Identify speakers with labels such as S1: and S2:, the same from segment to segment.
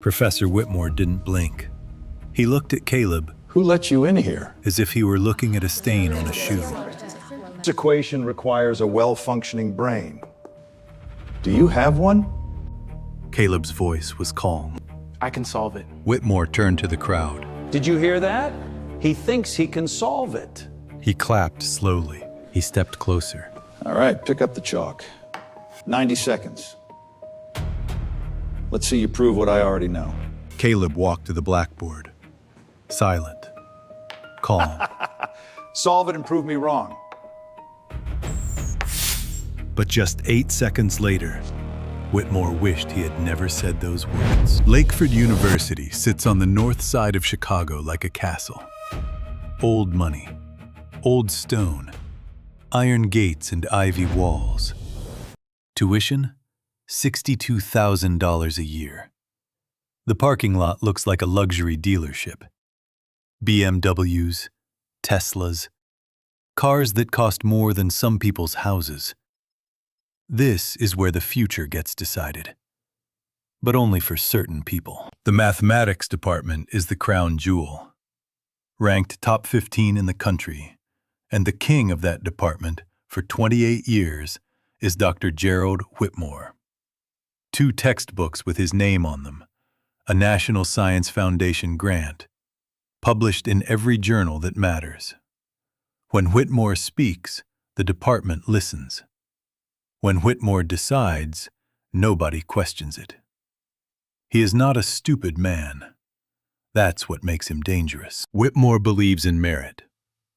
S1: Professor Whitmore didn't blink. He looked at Caleb
S2: Who let you in here?
S1: as if he were looking at a stain on a shoe.
S2: This equation requires a well-functioning brain. Do you have one?
S1: Caleb's voice was calm.
S3: I can solve it.
S1: Whitmore turned to the crowd.
S2: Did you hear that? He thinks he can solve it.
S1: He clapped slowly. He stepped closer.
S2: All right, pick up the chalk. 90 seconds. Let's see you prove what I already know.
S1: Caleb walked to the blackboard. Silent. Calm.
S2: Solve it and prove me wrong.
S1: But just 8 seconds later, Whitmore wished he had never said those words. Lakeford University sits on the north side of Chicago like a castle. Old money, old stone, iron gates and ivy walls. Tuition? $62,000 a year. The parking lot looks like a luxury dealership. BMWs, Teslas, cars that cost more than some people's houses. This is where the future gets decided. But only for certain people. The mathematics department is the crown jewel. Ranked top 15 in the country, and the king of that department for 28 years is Dr. Gerald Whitmore. 2 textbooks with his name on them, a National Science Foundation grant, published in every journal that matters. When Whitmore speaks, the department listens. When Whitmore decides, nobody questions it. He is not a stupid man. That's what makes him dangerous. Whitmore believes in merit.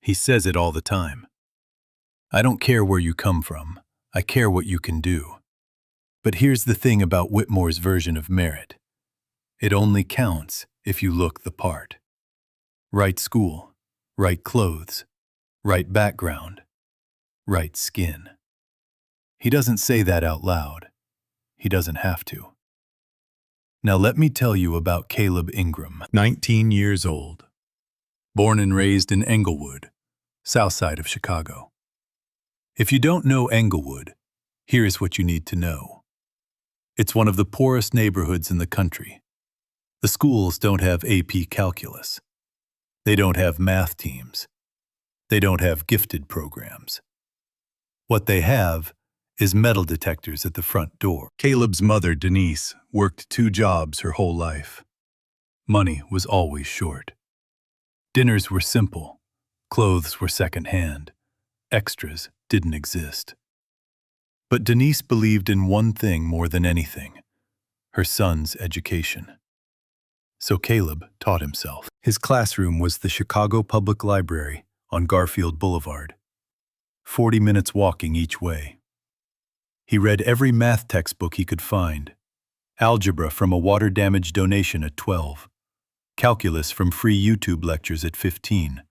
S1: He says it all the time. I don't care where you come from. I care what you can do. But here's the thing about Whitmore's version of merit. It only counts if you look the part. Right school, right clothes, right background, right skin. He doesn't say that out loud. He doesn't have to. Now let me tell you about Caleb Ingram, 19 years old. Born and raised in Englewood, south side of Chicago. If you don't know Englewood, here's what you need to know. It's one of the poorest neighborhoods in the country. The schools don't have AP calculus. They don't have math teams. They don't have gifted programs. What they have is metal detectors at the front door. Caleb's mother, Denise, worked 2 jobs her whole life. Money was always short. Dinners were simple. Clothes were second-hand. Extras didn't exist. But Denise believed in one thing more than anything: her son's education. So Caleb taught himself. His classroom was the Chicago Public Library on Garfield Boulevard. 40 minutes walking each way. He read every math textbook he could find. Algebra from a water-damage donation at 12. Calculus from free YouTube lectures at 15.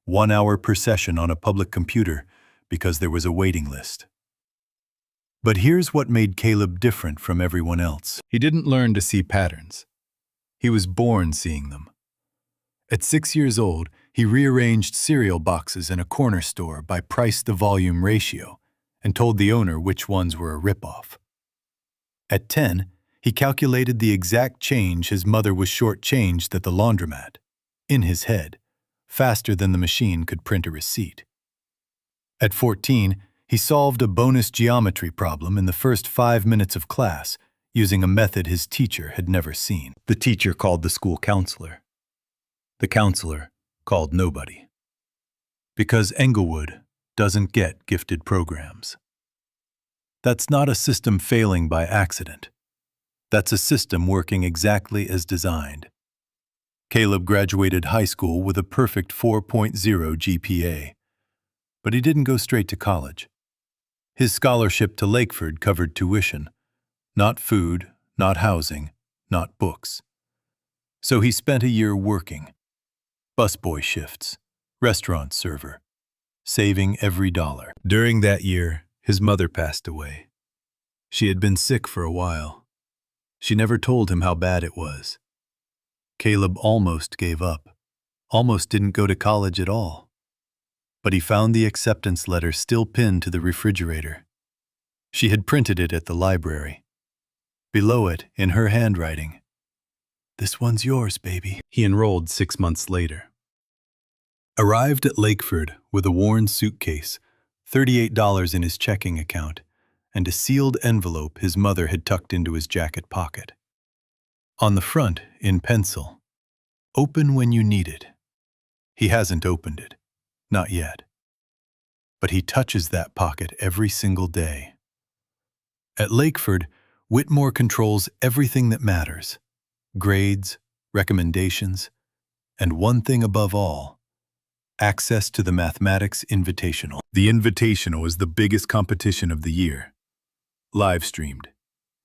S1: 1 hour per session on a public computer because there was a waiting list. But here's what made Caleb different from everyone else. He didn't learn to see patterns. He was born seeing them. At 6 years old, he rearranged cereal boxes in a corner store by price-to-volume ratio and told the owner which ones were a ripoff. At 10, he calculated the exact change his mother was shortchanged at the laundromat, in his head, faster than the machine could print a receipt. At 14, he solved a bonus geometry problem in the first 5 minutes of class using a method his teacher had never seen. The teacher called the school counselor. The counselor called nobody. Because Englewood doesn't get gifted programs. That's not a system failing by accident. That's a system working exactly as designed. Caleb graduated high school with a perfect 4.0 GPA, but he didn't go straight to college. His scholarship to Lakeford covered tuition, not food, not housing, not books. So he spent a year working. Busboy shifts, restaurant server, saving every dollar. During that year, his mother passed away. She had been sick for a while. She never told him how bad it was. Caleb almost gave up, almost didn't go to college at all. But he found the acceptance letter still pinned to the refrigerator. She had printed it at the library. Below it, in her handwriting, This one's yours, baby. He enrolled 6 months later. Arrived at Lakeford with a worn suitcase, $38 in his checking account, and a sealed envelope his mother had tucked into his jacket pocket. On the front, in pencil, "Open when you need it." He hasn't opened it. Not yet. But he touches that pocket every single day. At Lakeford, Whitmore controls everything that matters: grades, recommendations, and one thing above all, access to the Mathematics Invitational. The Invitational is the biggest competition of the year. Live-streamed,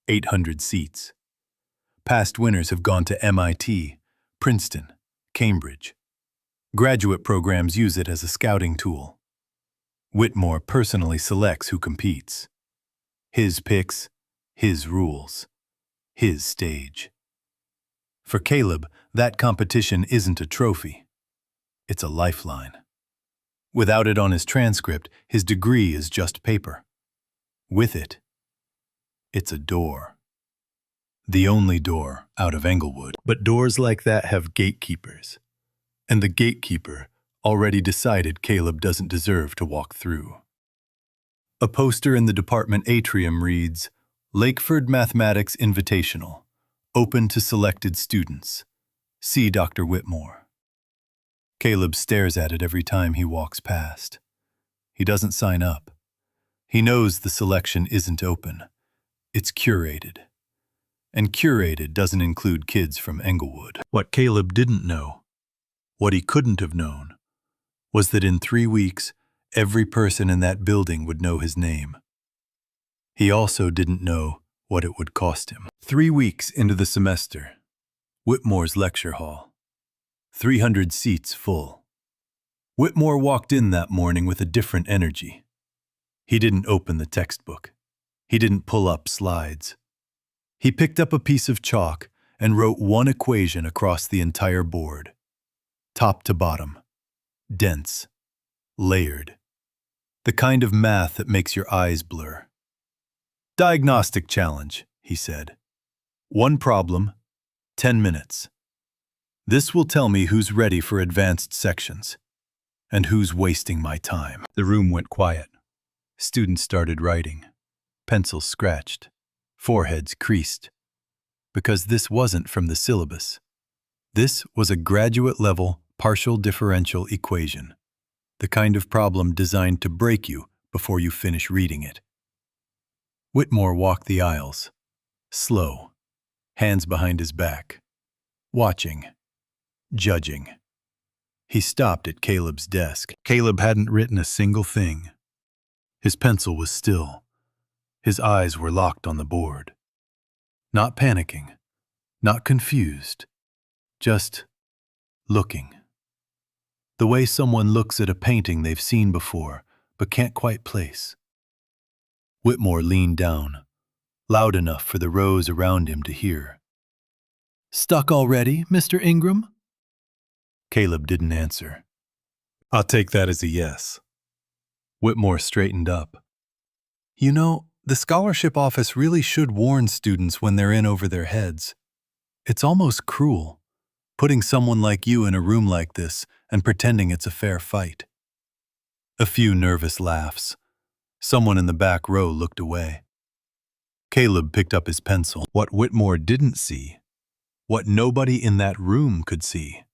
S1: 800 seats. Past winners have gone to MIT, Princeton, Cambridge. Graduate programs use it as a scouting tool. Whitmore personally selects who competes. His picks, his rules, his stage. For Caleb, that competition isn't a trophy. It's a lifeline. Without it on his transcript, his degree is just paper. With it, it's a door. The only door out of Englewood. But doors like that have gatekeepers. And the gatekeeper already decided Caleb doesn't deserve to walk through. A poster in the department atrium reads, "Lakeford Mathematics Invitational, open to selected students. See Dr. Whitmore." Caleb stares at it every time he walks past. He doesn't sign up. He knows the selection isn't open. It's curated. And curated doesn't include kids from Englewood. What Caleb didn't know, what he couldn't have known, was that in 3 weeks, every person in that building would know his name. He also didn't know what it would cost him. 3 weeks into the semester, Whitmore's lecture hall. 300 seats full. Whitmore walked in that morning with a different energy. He didn't open the textbook. He didn't pull up slides. He picked up a piece of chalk and wrote one equation across the entire board. Top to bottom. Dense. Layered. The kind of math that makes your eyes blur. "Diagnostic challenge," he said. "One problem, 10 minutes. This will tell me who's ready for advanced sections and who's wasting my time." The room went quiet. Students started writing. Pencils scratched. Foreheads creased. Because this wasn't from the syllabus. This was a graduate-level partial differential equation. The kind of problem designed to break you before you finish reading it. Whitmore walked the aisles, slow, hands behind his back, watching, judging. He stopped at Caleb's desk. Caleb hadn't written a single thing. His pencil was still. His eyes were locked on the board. Not panicking, not confused, just looking. The way someone looks at a painting they've seen before but can't quite place. Whitmore leaned down, loud enough for the rows around him to hear. "Stuck already, Mr. Ingram?" Caleb didn't answer. "I'll take that as a yes." Whitmore straightened up. "You know, the scholarship office really should warn students when they're in over their heads. It's almost cruel, putting someone like you in a room like this and pretending it's a fair fight." A few nervous laughs. Someone in the back row looked away. Caleb picked up his pencil. What Whitmore didn't see, what nobody in that room could see,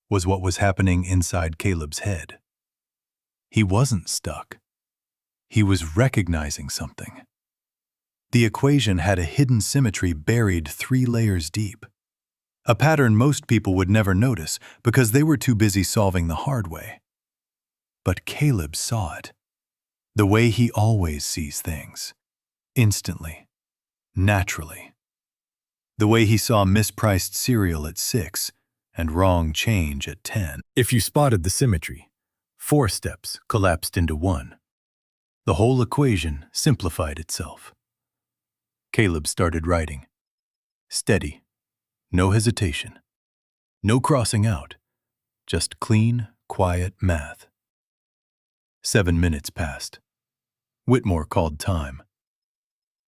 S1: was what was happening inside Caleb's head. He wasn't stuck. He was recognizing something. The equation had a hidden symmetry buried 3 layers deep. A pattern most people would never notice because they were too busy solving the hard way. But Caleb saw it. The way he always sees things. Instantly. Naturally. The way he saw mispriced cereal at 6 and wrong change at 10. If you spotted the symmetry, 4 steps collapsed into 1. The whole equation simplified itself. Caleb started writing. Steady. No hesitation. No crossing out. Just clean, quiet math. 7 minutes passed. Whitmore called time.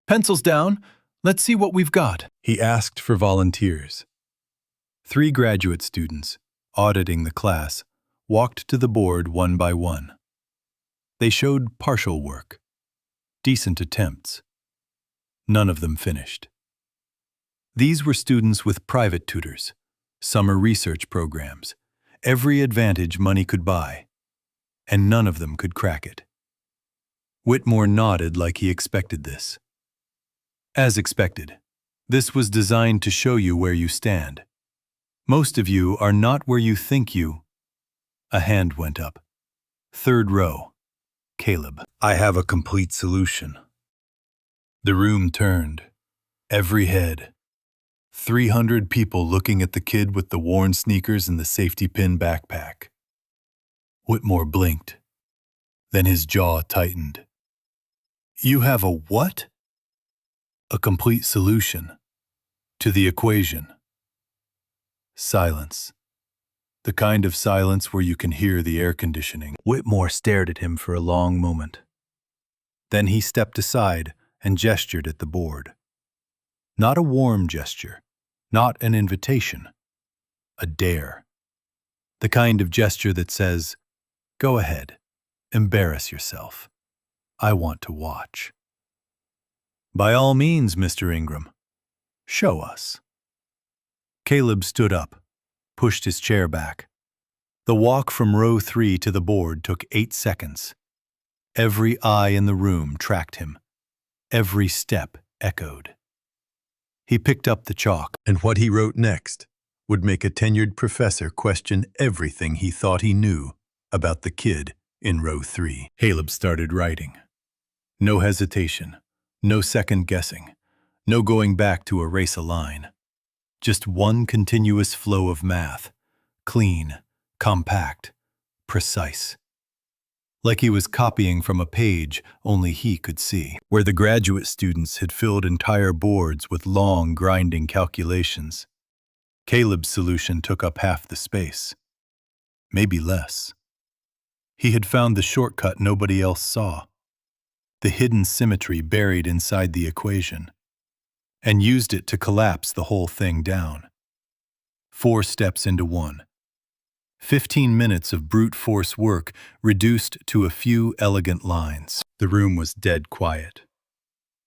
S1: "Pencils down. Let's see what we've got." He asked for volunteers. 3 graduate students, auditing the class, walked to the board one by one. They showed partial work, decent attempts. None of them finished. These were students with private tutors, summer research programs, every advantage money could buy, and none of them could crack it. Whitmore nodded like he expected this. As expected, this was designed to show you where you stand. Most of you are not where you think you. A hand went up. Third row. Caleb. I have a complete solution. The room turned. Every head. 300 people looking at the kid with the worn sneakers and the safety pin backpack. Whitmore blinked. Then his jaw tightened. You have a what? A complete solution to the equation. Silence. The kind of silence where you can hear the air conditioning. Whitmore stared at him for a long moment. Then he stepped aside and gestured at the board. Not a warm gesture, not an invitation, a dare. The kind of gesture that says, go ahead, embarrass yourself. I want to watch. By all means, Mr. Ingram, show us. Caleb stood up, pushed his chair back. The walk from row 3 to the board took 8 seconds. Every eye in the room tracked him. Every step echoed. He picked up the chalk, and what he wrote next would make a tenured professor question everything he thought he knew about the kid in row 3. Caleb started writing. No hesitation, no second guessing, no going back to erase a line. Just one continuous flow of math, clean, compact, precise. Like he was copying from a page only he could see, where the graduate students had filled entire boards with long, grinding calculations. Caleb's solution took up half the space, maybe less. He had found the shortcut nobody else saw, the hidden symmetry buried inside the equation, and used it to collapse the whole thing down. 4 steps into one. 15 minutes of brute force work reduced to a few elegant lines. The room was dead quiet.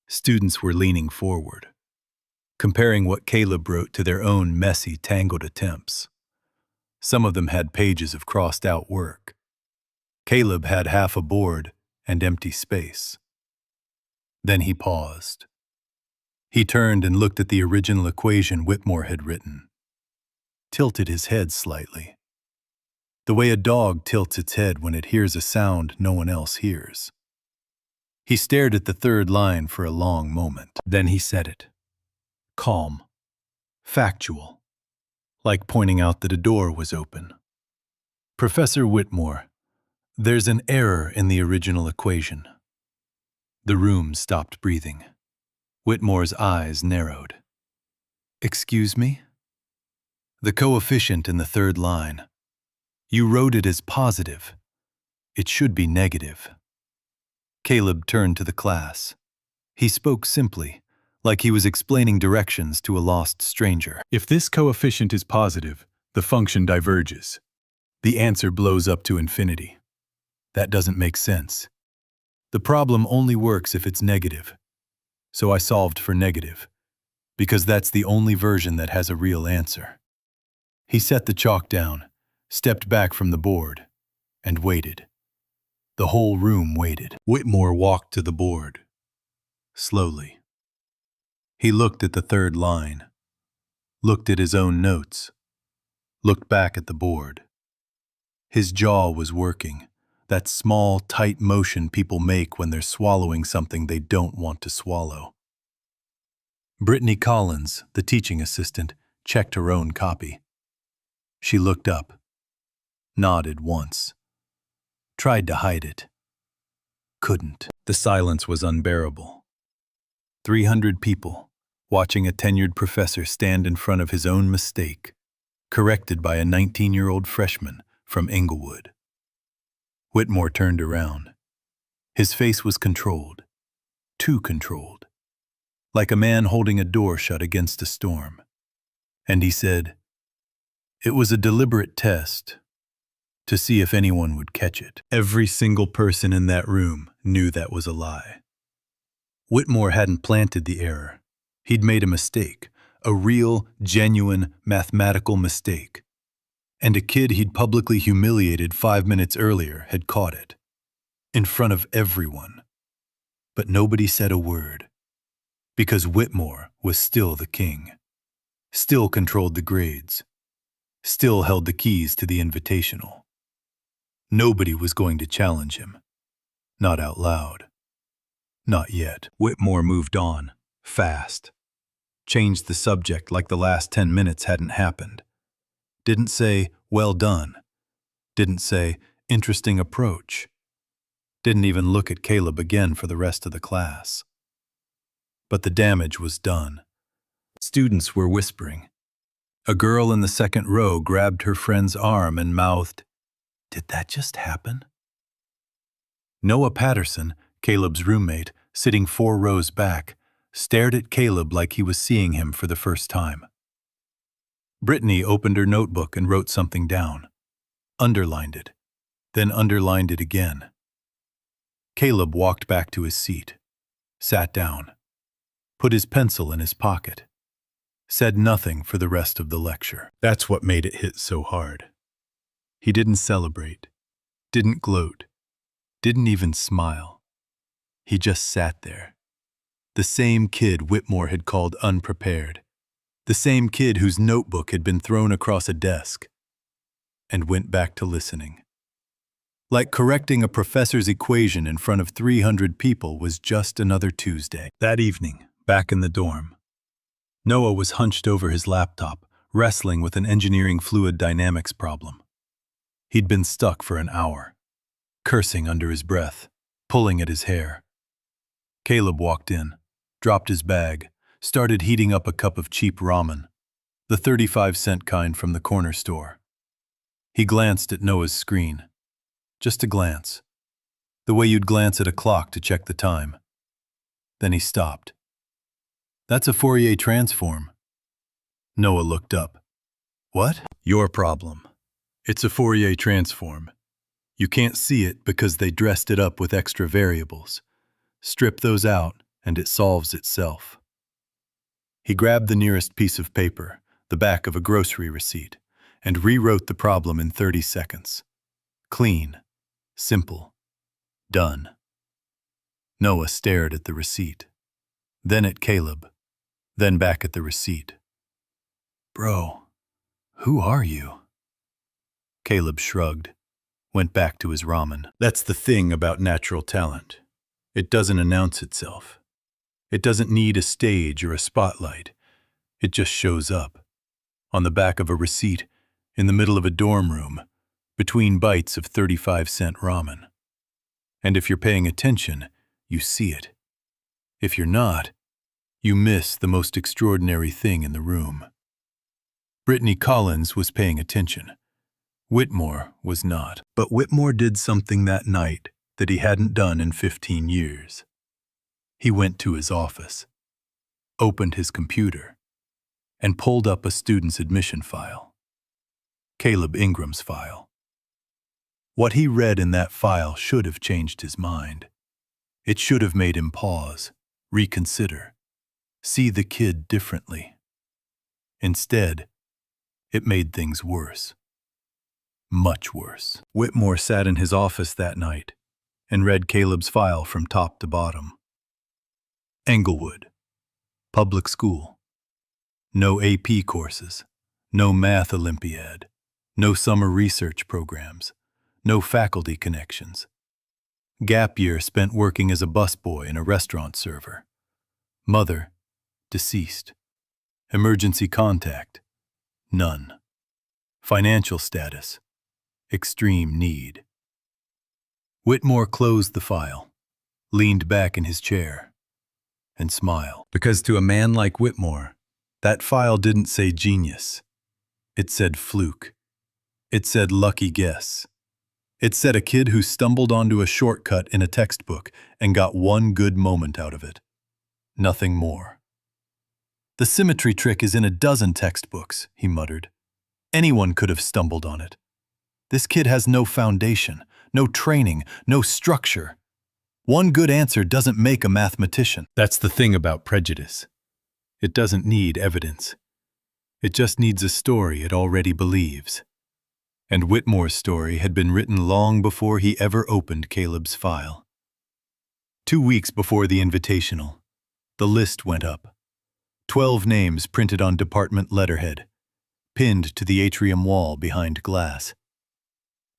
S1: Students were leaning forward, comparing what Caleb wrote to their own messy, tangled attempts. Some of them had pages of crossed-out work. Caleb had half a board and empty space. Then he paused. He turned and looked at the original equation Whitmore had written. Tilted his head slightly. The way a dog tilts its head when it hears a sound no one else hears. He stared at the third line for a long moment. Then he said it. Calm. Factual. Like pointing out that a door was open. Professor Whitmore, there's an error in the original equation. The room stopped breathing. Whitmore's eyes narrowed. Excuse me? The coefficient in the third line. You wrote it as positive. It should be negative. Caleb turned to the class. He spoke simply, like he was explaining directions to a lost stranger. If this coefficient is positive, the function diverges. The answer blows up to infinity. That doesn't make sense. The problem only works if it's negative. So I solved for negative, because that's the only version that has a real answer. He set the chalk down, stepped back from the board, and waited. The whole room waited. Whitmore walked to the board. Slowly. He looked at the third line, looked at his own notes, looked back at the board. His jaw was working, that small, tight motion people make when they're swallowing something they don't want to swallow. Brittany Collins, the teaching assistant, checked her own copy. She looked up, nodded once, tried to hide it. Couldn't. The silence was unbearable. 300 people, watching a tenured professor stand in front of his own mistake, corrected by a 19-year-old freshman from Inglewood. Whitmore turned around. His face was controlled, too controlled, like a man holding a door shut against a storm. And he said, It was a deliberate test to see if anyone would catch it. Every single person in that room knew that was a lie. Whitmore hadn't planted the error. He'd made a mistake, a real, genuine, mathematical mistake. And a kid he'd publicly humiliated 5 minutes earlier had caught it. In front of everyone. But nobody said a word. Because Whitmore was still the king. Still controlled the grades. Still held the keys to the invitational. Nobody was going to challenge him. Not out loud. Not yet. Whitmore moved on, fast. Changed the subject like the last 10 minutes hadn't happened. Didn't say, well done. Didn't say, interesting approach. Didn't even look at Caleb again for the rest of the class. But the damage was done. Students were whispering. A girl in the second row grabbed her friend's arm and mouthed, "Did that just happen?" Noah Patterson, Caleb's roommate, sitting 4 rows back, stared at Caleb like he was seeing him for the first time. Brittany opened her notebook and wrote something down, underlined it, then underlined it again. Caleb walked back to his seat, sat down, put his pencil in his pocket, said nothing for the rest of the lecture. That's what made it hit so hard. He didn't celebrate, didn't gloat, didn't even smile. He just sat there. The same kid Whitmore had called unprepared. The same kid whose notebook had been thrown across a desk. And went back to listening. Like correcting a professor's equation in front of 300 people was just another Tuesday. That evening, back in the dorm, Noah was hunched over his laptop, wrestling with an engineering fluid dynamics problem. He'd been stuck for an hour, cursing under his breath, pulling at his hair. Caleb walked in, dropped his bag, started heating up a cup of cheap ramen, the 35-cent kind from the corner store. He glanced at Noah's screen. Just a glance. The way you'd glance at a clock to check the time. Then he stopped. "That's a Fourier transform." Noah looked up. "What?" "Your problem. It's a Fourier transform. You can't see it because they dressed it up with extra variables. Strip those out, and it solves itself." He grabbed the nearest piece of paper, the back of a grocery receipt, and rewrote the problem in 30 seconds. Clean, simple, done. Noah stared at the receipt, then at Caleb, then back at the receipt. "Bro, who are you?" Caleb shrugged, went back to his ramen. That's the thing about natural talent. It doesn't announce itself. It doesn't need a stage or a spotlight. It just shows up. On the back of a receipt, in the middle of a dorm room, between bites of 35-cent ramen. And if you're paying attention, you see it. If you're not, you miss the most extraordinary thing in the room. Brittany Collins was paying attention. Whitmore was not. But Whitmore did something that night that he hadn't done in 15 years. He went to his office, opened his computer, and pulled up a student's admission file. Caleb Ingram's file. What he read in that file should have changed his mind. It should have made him pause, reconsider, see the kid differently. Instead, it made things worse. Much worse. Whitmore sat in his office that night and read Caleb's file from top to bottom. Englewood. Public school. No AP courses. No math Olympiad. No summer research programs. No faculty connections. Gap year spent working as a busboy and a restaurant server. Mother, deceased. Emergency contact, none. Financial status, extreme need. Whitmore closed the file, leaned back in his chair, and smiled. Because to a man like Whitmore, that file didn't say genius. It said fluke. It said lucky guess. It said a kid who stumbled onto a shortcut in a textbook and got one good moment out of it. Nothing more. The symmetry trick is in a dozen textbooks, he muttered. Anyone could have stumbled on it. This kid has no foundation, no training, no structure. One good answer doesn't make a mathematician. That's the thing about prejudice. It doesn't need evidence. It just needs a story it already believes. And Whitmore's story had been written long before he ever opened Caleb's file. 2 weeks before the invitational, the list went up. 12 names printed on department letterhead, pinned to the atrium wall behind glass.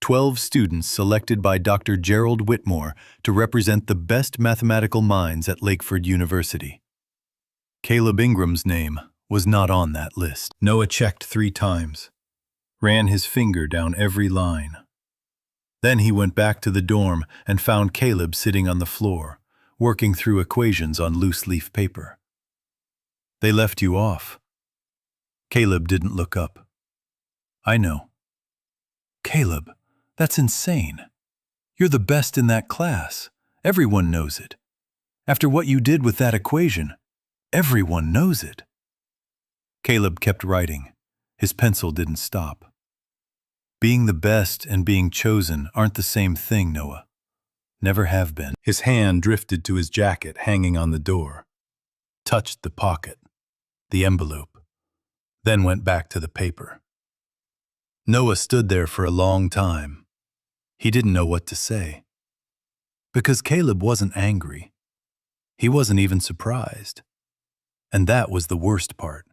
S1: 12 students selected by Dr. Gerald Whitmore to represent the best mathematical minds at Lakeford University. Caleb Ingram's name was not on that list. Noah checked 3 times, ran his finger down every line. Then he went back to the dorm and found Caleb sitting on the floor, working through equations on loose-leaf paper. They left you off. Caleb didn't look up. I know. Caleb, that's insane. You're the best in that class. Everyone knows it. After what you did with that equation, everyone knows it. Caleb kept writing. His pencil didn't stop. Being the best and being chosen aren't the same thing, Noah. Never have been. His hand drifted to his jacket hanging on the door, touched the pocket, the envelope, then went back to the paper. Noah stood there for a long time. He didn't know what to say. Because Caleb wasn't angry. He wasn't even surprised. And that was the worst part.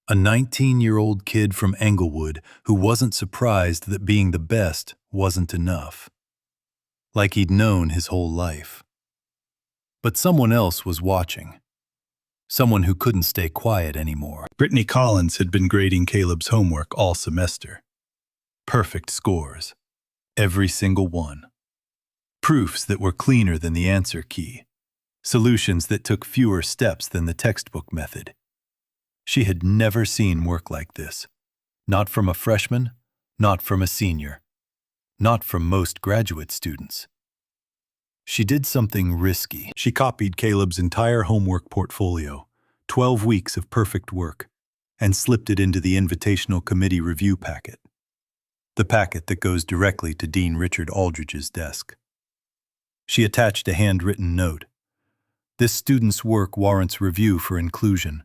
S1: A 19-year-old kid from Englewood who wasn't surprised that being the best wasn't enough. Like he'd known his whole life. But someone else was watching. Someone who couldn't stay quiet anymore. Brittany Collins had been grading Caleb's homework all semester. Perfect scores. Every single one. Proofs that were cleaner than the answer key. Solutions that took fewer steps than the textbook method. She had never seen work like this. Not from a freshman, not from a senior. Not from most graduate students. She did something risky. She copied Caleb's entire homework portfolio, 12 weeks of perfect work, and slipped it into the invitational committee review packet. The packet that goes directly to Dean Richard Aldridge's desk. She attached a handwritten note. This student's work warrants review for inclusion.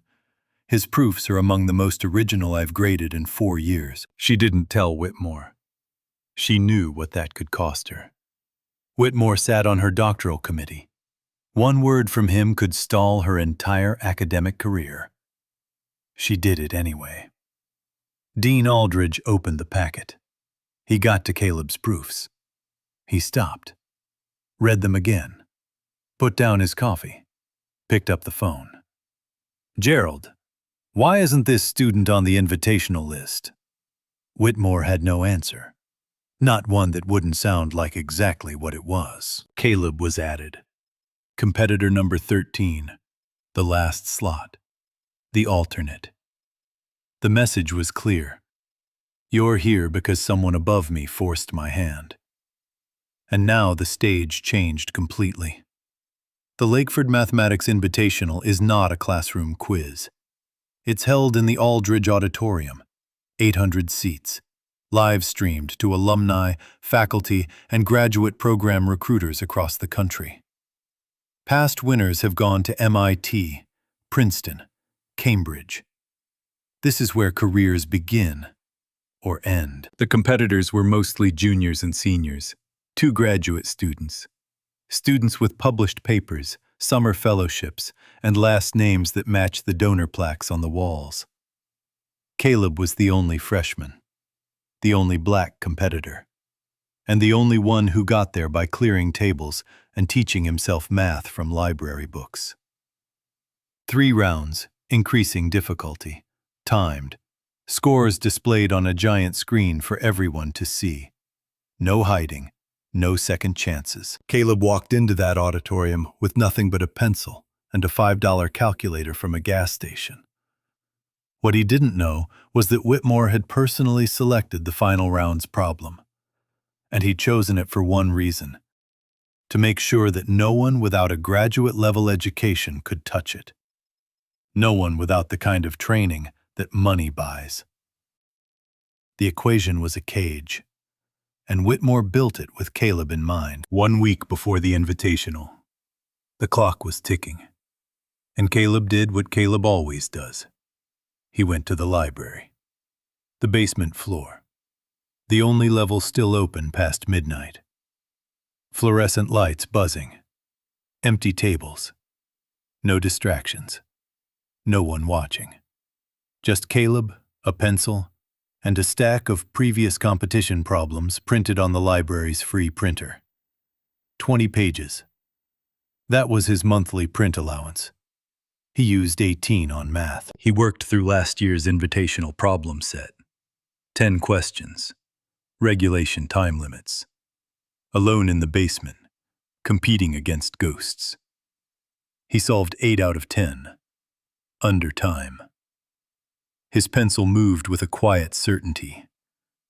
S1: His proofs are among the most original I've graded in 4 years. She didn't tell Whitmore. She knew what that could cost her. Whitmore sat on her doctoral committee. One word from him could stall her entire academic career. She did it anyway. Dean Aldridge opened the packet. He got to Caleb's proofs. He stopped, read them again, put down his coffee, picked up the phone. Gerald, why isn't this student on the invitational list? Whitmore had no answer. Not one that wouldn't sound like exactly what it was. Caleb was added. Competitor number 13. The last slot. The alternate. The message was clear. You're here because someone above me forced my hand. And now the stage changed completely. The Lakeford Mathematics Invitational is not a classroom quiz. It's held in the Aldridge Auditorium, 800 seats, live-streamed to alumni, faculty, and graduate program recruiters across the country. Past winners have gone to MIT, Princeton, Cambridge. This is where careers begin or end. The competitors were mostly juniors and seniors, 2 graduate students. Students with published papers, summer fellowships, and last names that match the donor plaques on the walls. Caleb was the only freshman, the only black competitor, and the only one who got there by clearing tables and teaching himself math from library books. 3 rounds, increasing difficulty, timed, scores displayed on a giant screen for everyone to see. No hiding. No second chances. Caleb walked into that auditorium with nothing but a pencil and a $5 calculator from a gas station. What he didn't know was that Whitmore had personally selected the final round's problem. And he'd chosen it for one reason: to make sure that no one without a graduate-level education could touch it. No one without the kind of training that money buys. The equation was a cage, and Whitmore built it with Caleb in mind. 1 week before the invitational, the clock was ticking, and Caleb did what Caleb always does. He went to the library, the basement floor, the only level still open past midnight. Fluorescent lights buzzing, empty tables, no distractions, no one watching. Just Caleb, a pencil, and a stack of previous competition problems printed on the library's free printer. 20 pages. That was his monthly print allowance. He used 18 on math. He worked through last year's invitational problem set. 10 questions. Regulation time limits. Alone in the basement, competing against ghosts. He solved 8 out of 10. Under time. His pencil moved with a quiet certainty.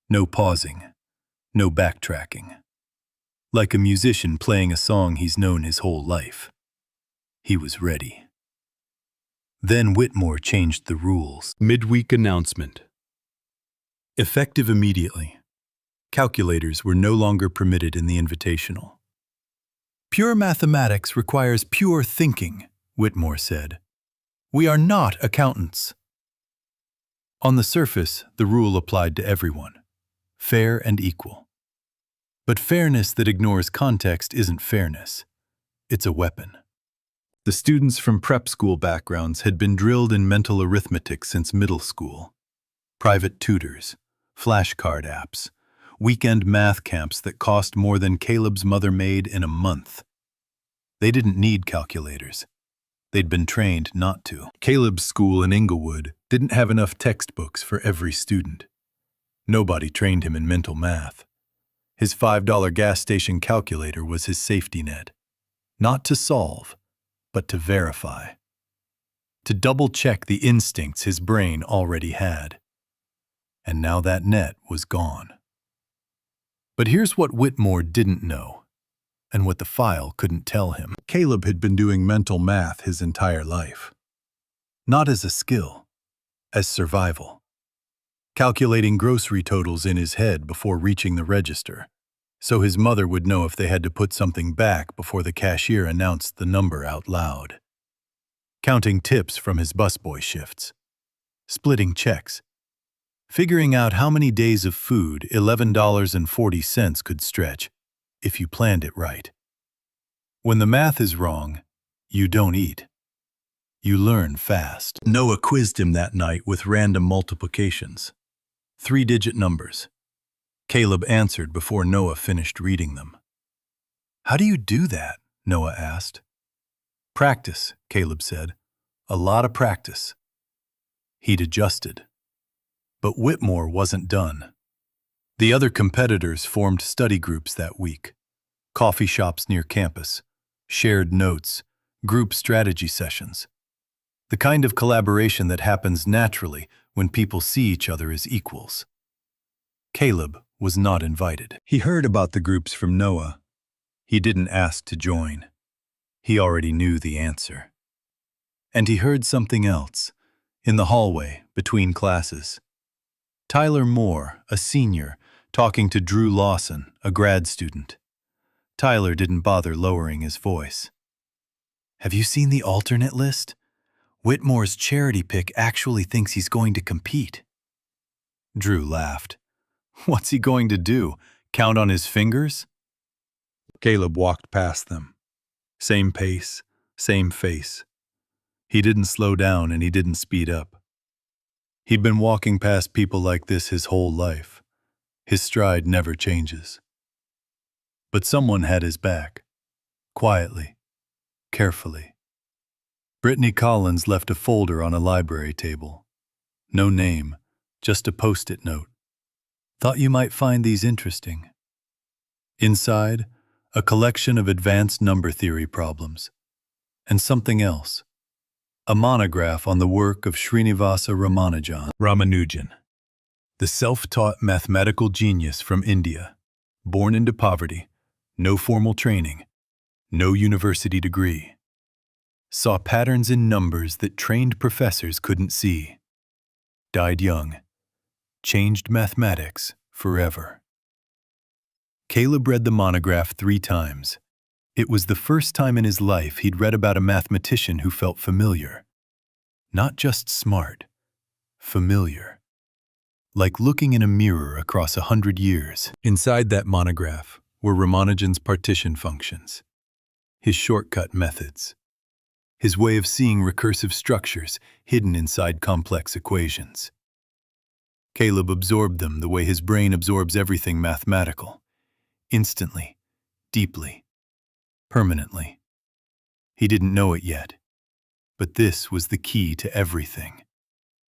S1: No pausing, no backtracking. Like a musician playing a song he's known his whole life. He was ready. Then Whitmore changed the rules. Midweek announcement. Effective immediately. Calculators were no longer permitted in the invitational. Pure mathematics requires pure thinking, Whitmore said. We are not accountants. On the surface, the rule applied to everyone, fair and equal. But fairness that ignores context isn't fairness. It's a weapon. The students from prep school backgrounds had been drilled in mental arithmetic since middle school. Private tutors, flashcard apps, weekend math camps that cost more than Caleb's mother made in a month. They didn't need calculators. They'd been trained not to. Caleb's school in Inglewood didn't have enough textbooks for every student. Nobody trained him in mental math. His $5 gas station calculator was his safety net. Not to solve, but to verify. To double-check the instincts his brain already had. And now that net was gone. But here's what Whitmore didn't know, and what the file couldn't tell him. Caleb had been doing mental math his entire life. Not as a skill, as survival. Calculating grocery totals in his head before reaching the register, so his mother would know if they had to put something back before the cashier announced the number out loud. Counting tips from his busboy shifts. Splitting checks. Figuring out how many days of food $11.40 could stretch if you planned it right. When the math is wrong, you don't eat. You learn fast. Noah quizzed him that night with random multiplications. 3-digit numbers. Caleb answered before Noah finished reading them. How do you do that? Noah asked. Practice, Caleb said. A lot of practice. He'd adjusted. But Whitmore wasn't done. The other competitors formed study groups that week. Coffee shops near campus, shared notes, group strategy sessions. The kind of collaboration that happens naturally when people see each other as equals. Caleb was not invited. He heard about the groups from Noah. He didn't ask to join. He already knew the answer. And he heard something else, in the hallway, between classes. Tyler Moore, a senior, talking to Drew Lawson, a grad student. Tyler didn't bother lowering his voice. Have you seen the alternate list? Whitmore's charity pick actually thinks he's going to compete. Drew laughed. What's he going to do? Count on his fingers? Caleb walked past them. Same pace, same face. He didn't slow down and he didn't speed up. He'd been walking past people like this his whole life. His stride never changes. But someone had his back. Quietly. Carefully. Brittany Collins left a folder on a library table. No name, just a post-it note. Thought you might find these interesting. Inside, a collection of advanced number theory problems. And something else. A monograph on the work of Srinivasa Ramanujan, the self-taught mathematical genius from India, born into poverty, no formal training, no university degree. Saw patterns in numbers that trained professors couldn't see. Died young. changed mathematics forever. Caleb read the monograph 3 times. It was the first time in his life he'd read about a mathematician who felt familiar. Not just smart, familiar. Like looking in a mirror across 100 years. Inside that monograph were Ramanujan's partition functions, his shortcut methods, his way of seeing recursive structures hidden inside complex equations. Caleb absorbed them the way his brain absorbs everything mathematical, instantly, deeply, permanently. He didn't know it yet, but this was the key to everything.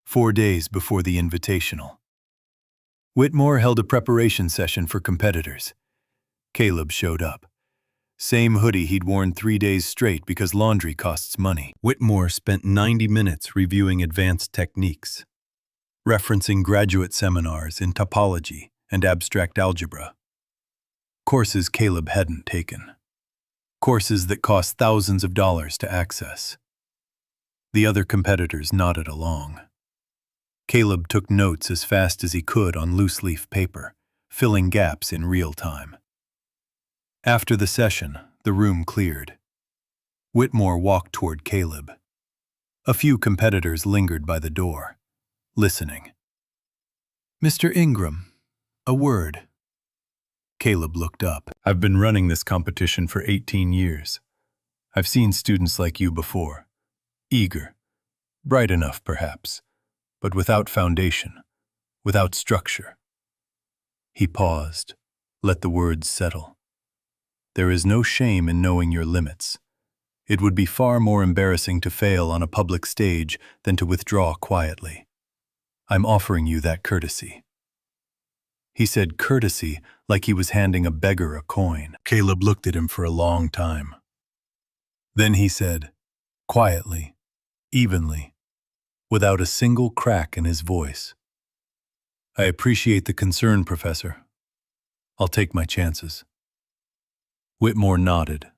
S1: 4 days before the invitational, Whitmore held a preparation session for competitors. Caleb showed up. Same hoodie he'd worn 3 days straight because laundry costs money. Whitmore spent 90 minutes reviewing advanced techniques, referencing graduate seminars in topology and abstract algebra. Courses Caleb hadn't taken. Courses that cost thousands of dollars to access. The other competitors nodded along. Caleb took notes as fast as he could on loose-leaf paper, filling gaps in real time. After the session, the room cleared. Whitmore walked toward Caleb. A few competitors lingered by the door, listening. "Mr. Ingram, a word." Caleb looked up. "I've been running this competition for 18 years. I've seen students like you before. Eager, bright enough perhaps, but without foundation, without structure." He paused, let the words settle. "There is no shame in knowing your limits. It would be far more embarrassing to fail on a public stage than to withdraw quietly. I'm offering you that courtesy." He said courtesy like he was handing a beggar a coin. Caleb looked at him for a long time. Then he said, quietly, evenly, without a single crack in his voice, "I appreciate the concern, Professor. I'll take my chances." Whitmore nodded,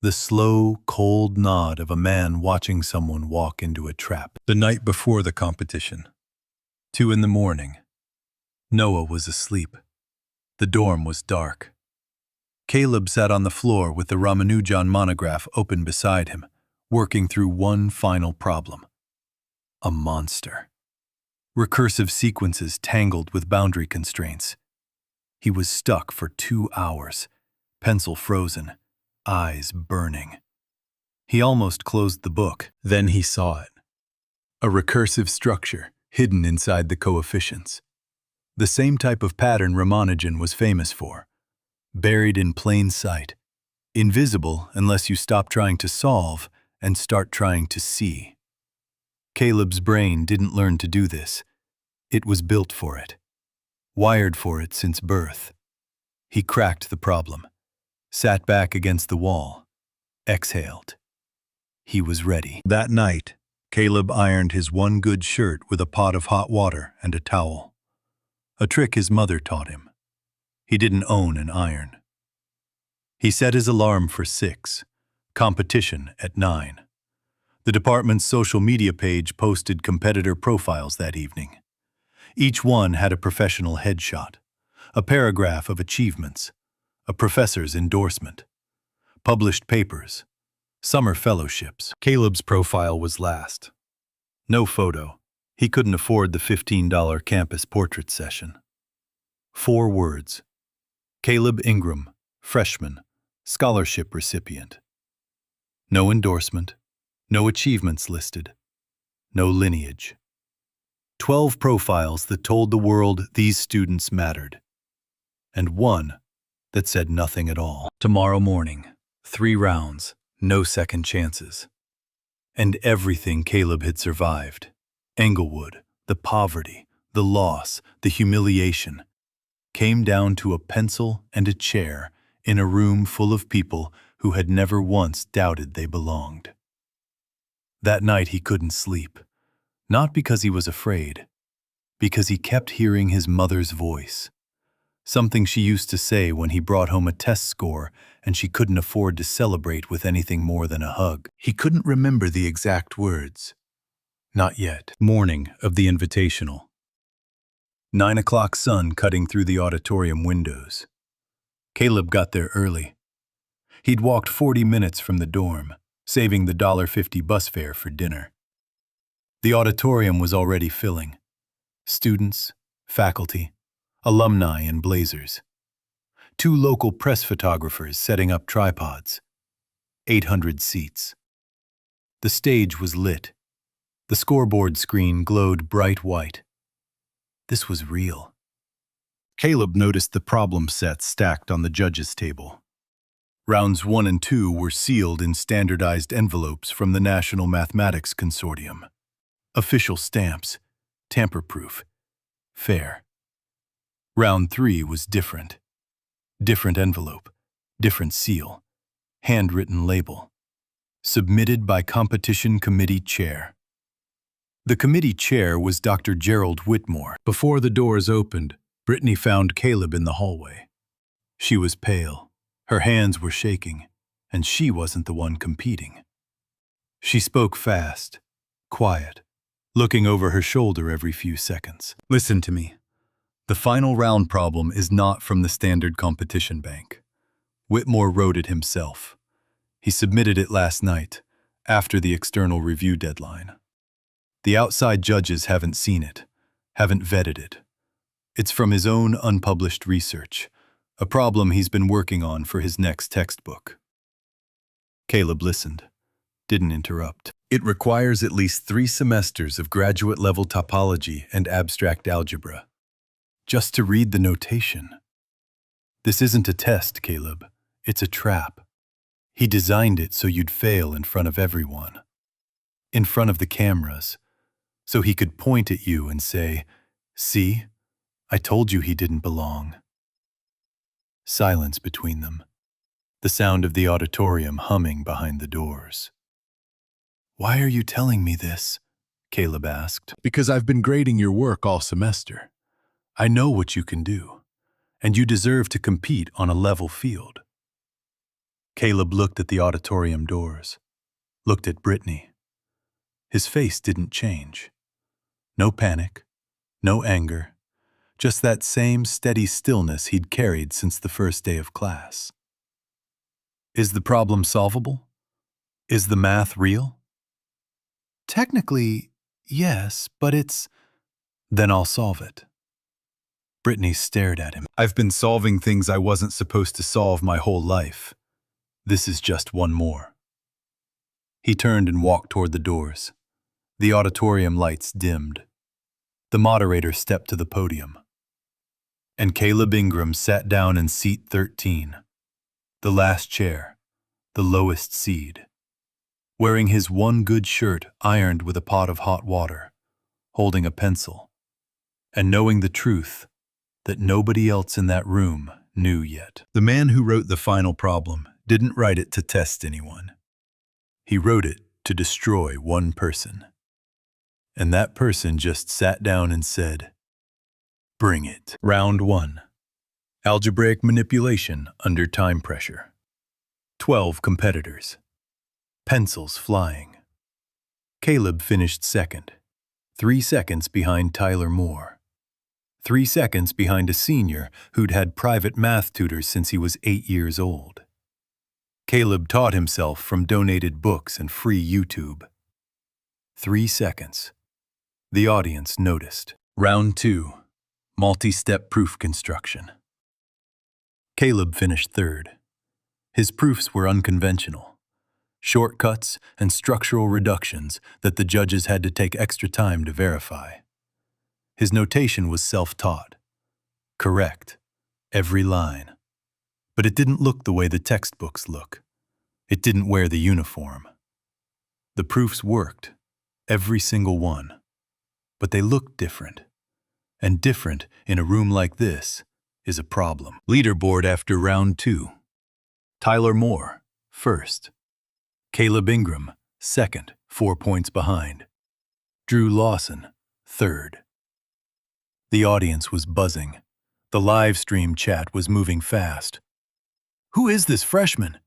S1: the slow, cold nod of a man watching someone walk into a trap. The night before the competition, 2 in the morning, Noah was asleep. The dorm was dark. Caleb sat on the floor with the Ramanujan monograph open beside him, working through one final problem. A monster. Recursive sequences tangled with boundary constraints. He was stuck for 2 hours, pencil frozen, eyes burning. He almost closed the book. Then he saw it. A recursive structure hidden inside the coefficients. The same type of pattern Ramanujan was famous for. Buried in plain sight. Invisible unless you stop trying to solve and start trying to see. Caleb's brain didn't learn to do this. It was built for it. Wired for it since birth. He cracked the problem. Sat back against the wall. Exhaled. He was ready. That night, Caleb ironed his one good shirt with a pot of hot water and a towel. A trick his mother taught him. He didn't own an iron. He set his alarm for 6, competition at 9. The department's social media page posted competitor profiles that evening. Each one had a professional headshot, a paragraph of achievements, a professor's endorsement, published papers, summer fellowships. Caleb's profile was last. No photo. He couldn't afford the $15 campus portrait session. 4 words. Caleb Ingram, freshman, scholarship recipient. No endorsement, no achievements listed, no lineage. 12 profiles that told the world these students mattered, and one that said nothing at all. Tomorrow morning, 3 rounds, no second chances. And everything Caleb had survived. Englewood, the poverty, the loss, the humiliation, came down to a pencil and a chair in a room full of people who had never once doubted they belonged. That night he couldn't sleep, not because he was afraid, because he kept hearing his mother's voice, something she used to say when he brought home a test score and she couldn't afford to celebrate with anything more than a hug. He couldn't remember the exact words. Not yet. Morning of the invitational. 9 o'clock sun cutting through the auditorium windows. Caleb got there early. He'd walked 40 minutes from the dorm, saving the $1.50 bus fare for dinner. The auditorium was already filling. Students, faculty, alumni in blazers. 2 local press photographers setting up tripods. 800 seats. The stage was lit. The scoreboard screen glowed bright white. This was real. Caleb noticed the problem sets stacked on the judges' table. Rounds 1 and 2 were sealed in standardized envelopes from the National Mathematics Consortium. Official stamps, tamper-proof, fair. Round 3 was different. Different envelope, different seal, handwritten label. Submitted by Competition Committee Chair. The committee chair was Dr. Gerald Whitmore. Before the doors opened, Brittany found Caleb in the hallway. She was pale, her hands were shaking, and she wasn't the one competing. She spoke fast, quiet, looking over her shoulder every few seconds. Listen to me. The final round problem is not from the standard competition bank. Whitmore wrote it himself. He submitted it last night, after the external review deadline. The outside judges haven't seen it, haven't vetted it. It's from his own unpublished research, a problem he's been working on for his next textbook. Caleb listened, didn't interrupt. It requires at least 3 semesters of graduate-level topology and abstract algebra, just to read the notation. This isn't a test, Caleb. It's a trap. He designed it so you'd fail in front of everyone. In front of the cameras, so he could point at you and say, "See, I told you he didn't belong." Silence between them, the sound of the auditorium humming behind the doors. "Why are you telling me this?" Caleb asked. "Because I've been grading your work all semester. I know what you can do, and you deserve to compete on a level field." Caleb looked at the auditorium doors, looked at Brittany. His face didn't change. No panic, no anger, just that same steady stillness he'd carried since the first day of class. Is the problem solvable? Is the math real? Technically, yes, but it's... Then I'll solve it. Brittany stared at him. I've been solving things I wasn't supposed to solve my whole life. This is just one more. He turned and walked toward the doors. The auditorium lights dimmed. The moderator stepped to the podium. And Caleb Ingram sat down in seat 13, the last chair, the lowest seed, wearing his one good shirt ironed with a pot of hot water, holding a pencil, and knowing the truth that nobody else in that room knew yet. The man who wrote the final problem didn't write it to test anyone. He wrote it to destroy one person. And that person just sat down and said, "Bring it." Round 1. Algebraic manipulation under time pressure. 12 competitors. Pencils flying. Caleb finished second, 3 seconds behind Tyler Moore. 3 seconds behind a senior who'd had private math tutors since he was 8 years old. Caleb taught himself from donated books and free YouTube. 3 seconds. The audience noticed. Round 2. Multi-step proof construction. Caleb finished third. His proofs were unconventional. Shortcuts and structural reductions that the judges had to take extra time to verify. His notation was self-taught. Correct. Every line. But it didn't look the way the textbooks look. It didn't wear the uniform. The proofs worked, every single one. But they looked different. And different in a room like this is a problem. Leaderboard after round 2. Tyler Moore, first. Caleb Ingram, second, 4 points behind. Drew Lawson, third. The audience was buzzing. The live stream chat was moving fast. Who is this freshman?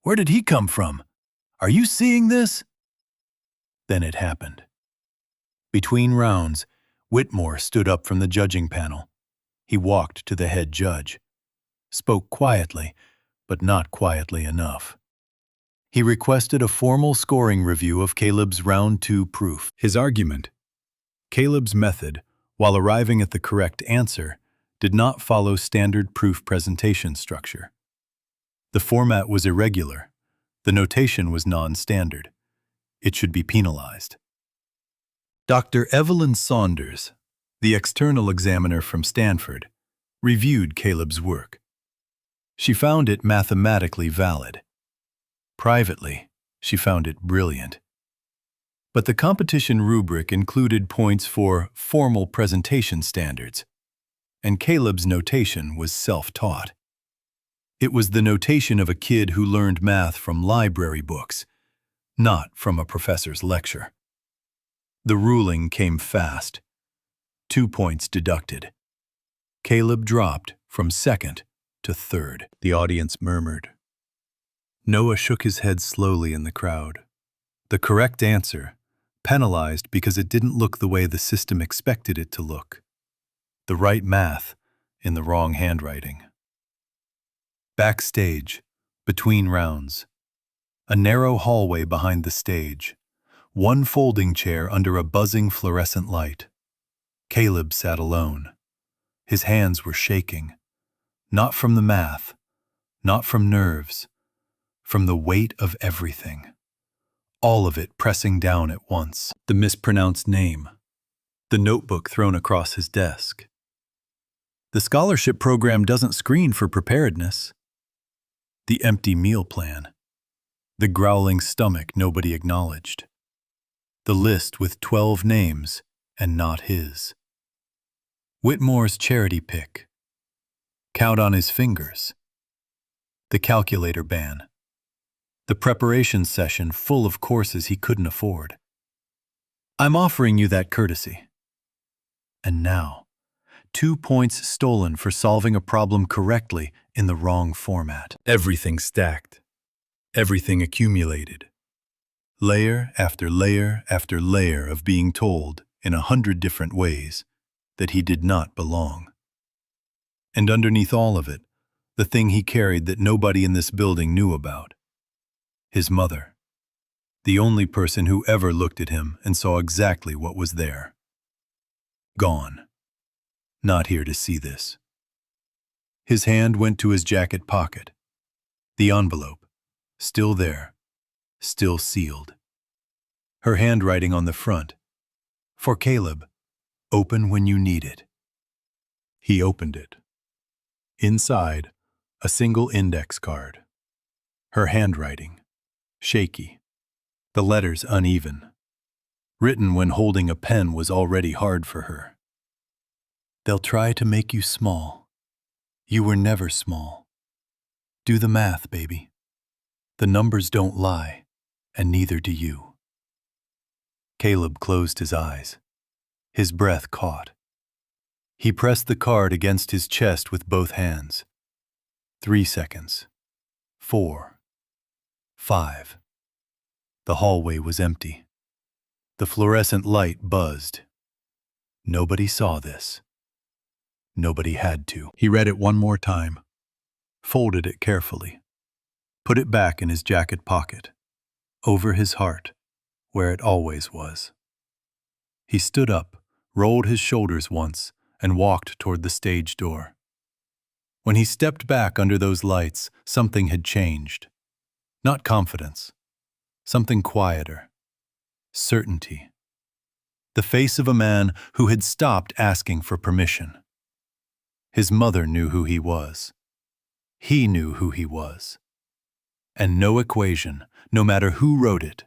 S1: Where did he come from? Are you seeing this? Then it happened. Between rounds, Whitmore stood up from the judging panel. He walked to the head judge, spoke quietly, but not quietly enough. He requested a formal scoring review of Caleb's round 2 proof. His argument: Caleb's method, while arriving at the correct answer, did not follow standard proof presentation structure. The format was irregular. The notation was non-standard. It should be penalized. Dr. Evelyn Saunders, the external examiner from Stanford, reviewed Caleb's work. She found it mathematically valid. Privately, she found it brilliant. But the competition rubric included points for formal presentation standards, and Caleb's notation was self-taught. It was the notation of a kid who learned math from library books, not from a professor's lecture. The ruling came fast. 2 points deducted. Caleb dropped from second to third. The audience murmured. Noah shook his head slowly in the crowd. The correct answer, penalized because it didn't look the way the system expected it to look. The right math in the wrong handwriting. Backstage, between rounds. A narrow hallway behind the stage. One folding chair under a buzzing fluorescent light. Caleb sat alone. His hands were shaking. Not from the math, not from nerves, from the weight of everything. All of it pressing down at once. The mispronounced name. The notebook thrown across his desk. The scholarship program doesn't screen for preparedness. The empty meal plan. The growling stomach nobody acknowledged. The list with 12 names and not his. Whitmore's charity pick. Count on his fingers. The calculator ban. The preparation session full of courses he couldn't afford. I'm offering you that courtesy. And now, 2 points stolen for solving a problem correctly in the wrong format. Everything stacked. Everything accumulated. Layer after layer after layer of being told in 100 different ways that he did not belong. And underneath all of it, the thing he carried that nobody in this building knew about. His mother. The only person who ever looked at him and saw exactly what was there. Gone. Not here to see this. His hand went to his jacket pocket. The envelope. Still there. Still sealed. Her handwriting on the front. For Caleb, open when you need it. He opened it. Inside, a single index card. Her handwriting. Shaky. The letters uneven. Written when holding a pen was already hard for her. They'll try to make you small. You were never small. Do the math, baby. The numbers don't lie, and neither do you. Caleb closed his eyes. His breath caught. He pressed the card against his chest with both hands. 3 seconds. 4. 5. The hallway was empty. The fluorescent light buzzed. Nobody saw this. Nobody had to. He read it one more time, folded it carefully, put it back in his jacket pocket, over his heart, where it always was. He stood up, rolled his shoulders once, and walked toward the stage door. When he stepped back under those lights, something had changed. Not confidence. Something quieter. Certainty. The face of a man who had stopped asking for permission. His mother knew who he was. He knew who he was. And no equation, no matter who wrote it,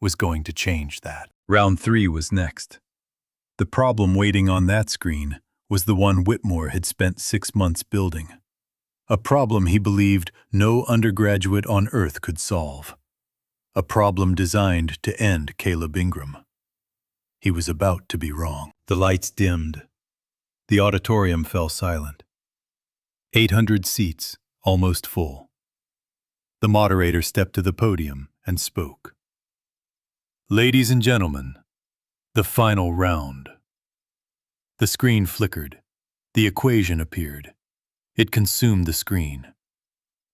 S1: was going to change that. Round 3 was next. The problem waiting on that screen was the one Whitmore had spent 6 months building. A problem he believed no undergraduate on earth could solve. A problem designed to end Caleb Ingram. He was about to be wrong. The lights dimmed. The auditorium fell silent. 800 seats, almost full. The moderator stepped to the podium and spoke. Ladies and gentlemen, the final round. The screen flickered. The equation appeared. It consumed the screen.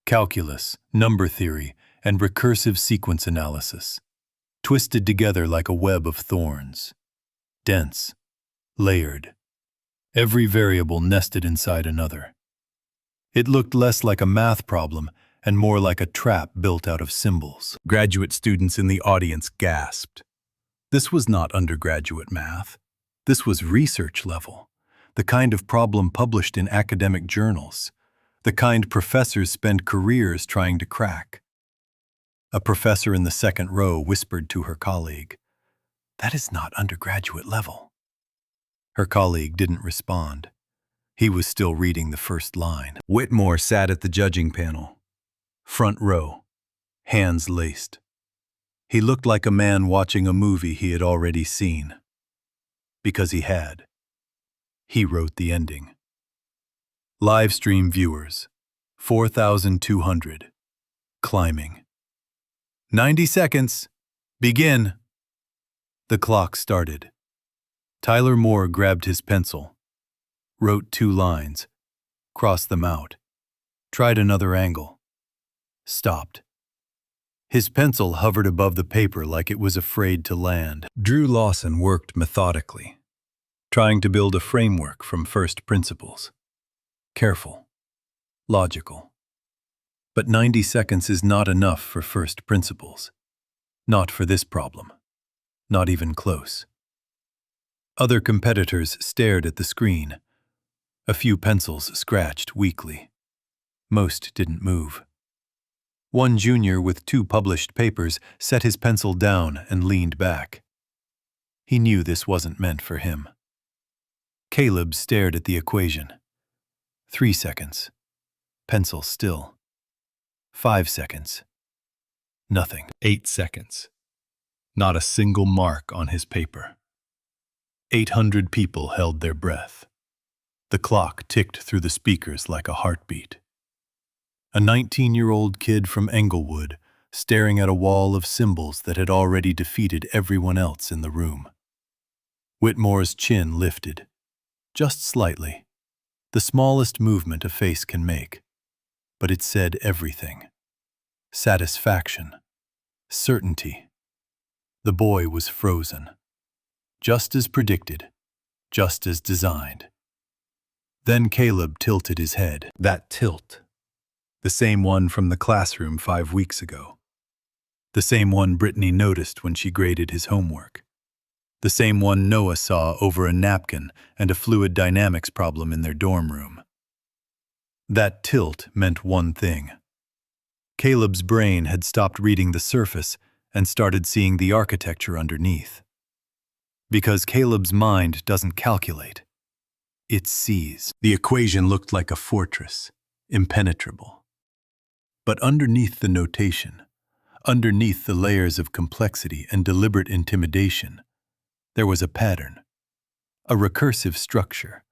S1: Calculus, number theory, and recursive sequence analysis, twisted together like a web of thorns. Dense, layered, every variable nested inside another. It looked less like a math problem and more like a trap built out of symbols. Graduate students in the audience gasped. This was not undergraduate math. This was research level, the kind of problem published in academic journals, the kind professors spend careers trying to crack. A professor in the second row whispered to her colleague, "That is not undergraduate level." Her colleague didn't respond. He was still reading the first line. Whitmore sat at the judging panel. Front row, hands laced. He looked like a man watching a movie he had already seen. Because he had. He wrote the ending. Live stream viewers, 4,200. Climbing. 90 seconds. Begin. The clock started. Tyler Moore grabbed his pencil, wrote 2 lines, crossed them out, tried another angle, stopped. His pencil hovered above the paper like it was afraid to land. Drew Lawson worked methodically, trying to build a framework from first principles. Careful, logical. But 90 seconds is not enough for first principles. Not for this problem. Not even close. Other competitors stared at the screen. A few pencils scratched weakly. Most didn't move. One junior with 2 published papers set his pencil down and leaned back. He knew this wasn't meant for him. Caleb stared at the equation. 3 seconds. Pencil still. 5 seconds. Nothing. 8 seconds. Not a single mark on his paper. 800 people held their breath. The clock ticked through the speakers like a heartbeat. A 19-year-old kid from Englewood, staring at a wall of symbols that had already defeated everyone else in the room. Whitmore's chin lifted. Just slightly. The smallest movement a face can make. But it said everything. Satisfaction. Certainty. The boy was frozen. Just as predicted. Just as designed. Then Caleb tilted his head. That tilt. The same one from the classroom 5 weeks ago. The same one Brittany noticed when she graded his homework. The same one Noah saw over a napkin and a fluid dynamics problem in their dorm room. That tilt meant one thing. Caleb's brain had stopped reading the surface and started seeing the architecture underneath. Because Caleb's mind doesn't calculate. It sees. The equation looked like a fortress, impenetrable. But underneath the notation, underneath the layers of complexity and deliberate intimidation, there was a pattern, a recursive structure,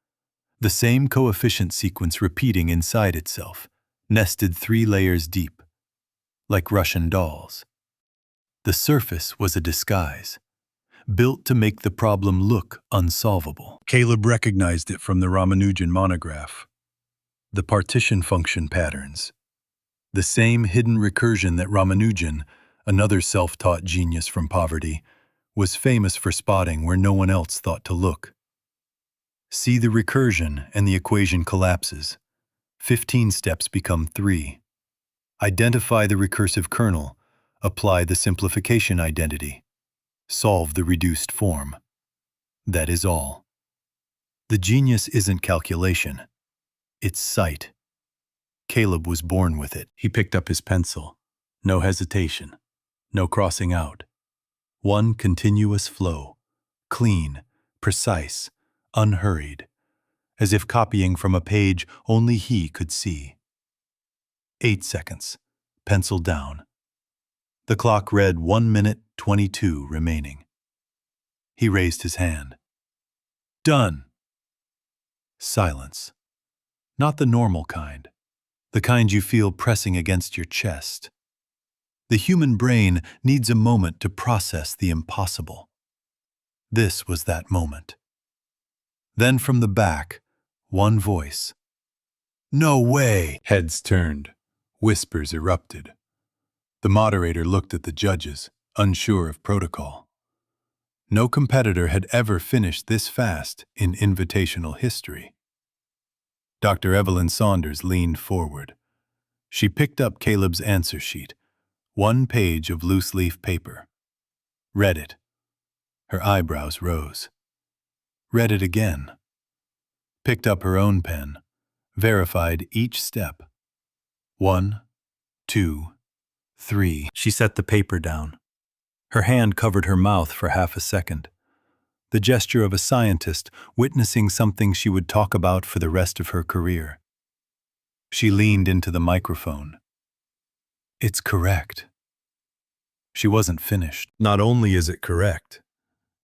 S1: the same coefficient sequence repeating inside itself, nested 3 layers deep, like Russian dolls. The surface was a disguise, built to make the problem look unsolvable. Caleb recognized it from the Ramanujan monograph. The partition function patterns. The same hidden recursion that Ramanujan, another self-taught genius from poverty, was famous for spotting where no one else thought to look. See the recursion and the equation collapses. 15 steps become 3. Identify the recursive kernel. Apply the simplification identity. Solve the reduced form. That is all. The genius isn't calculation. It's sight. Caleb was born with it. He picked up his pencil. No hesitation. No crossing out. One continuous flow. Clean, precise, unhurried. As if copying from a page only he could see. 8 seconds. Pencil down. The clock read 1 minute 22 remaining. He raised his hand. Done. Silence. Not the normal kind. The kind you feel pressing against your chest. The human brain needs a moment to process the impossible. This was that moment. Then from the back, one voice. "No way!" Heads turned. Whispers erupted. The moderator looked at the judges, unsure of protocol. No competitor had ever finished this fast in invitational history. Dr. Evelyn Saunders leaned forward. She picked up Caleb's answer sheet, one page of loose-leaf paper. Read it. Her eyebrows rose. Read it again. Picked up her own pen, verified each step. 1, 2, 3. She set the paper down. Her hand covered her mouth for half a second. The gesture of a scientist witnessing something she would talk about for the rest of her career. She leaned into the microphone. "It's correct." She wasn't finished. Not only is it correct,